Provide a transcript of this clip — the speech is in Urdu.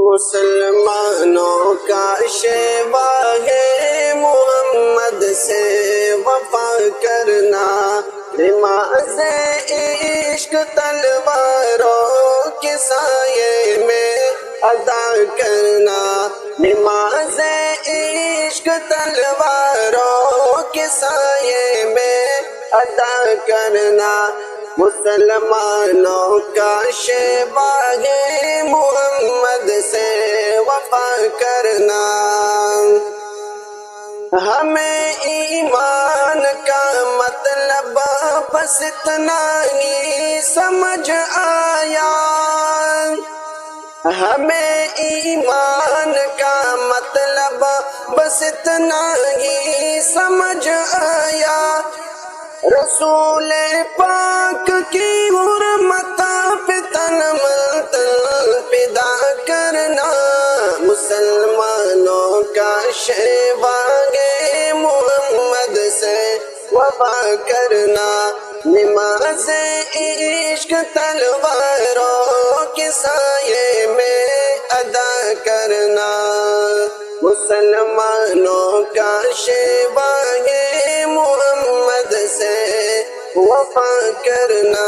مسلمانوں کا شیوا ہے محمد سے وفا کرنا، نماز عشق تلواروں کے سائے میں ادا کرنا، نماز عشق تلواروں کے سائے میں ادا کرنا، مسلمانوں کا شیوا ہے محمد سے وفا کرنا۔ ہمیں ایمان کا مطلب بس اتنا ہی سمجھ آیا، ہمیں ایمان کا مطلب بس اتنا ہی سمجھ آیا، رسول پاک کی حرمت پہ تن من فدا کرنا، مسلمانوں کا شیوا ہے محمد سے وفا کرنا، نماز عشق تلواروں کے سائے میں ادا کرنا، مسلمانوں کا شیوا ہے محمد سے وفا کرنا۔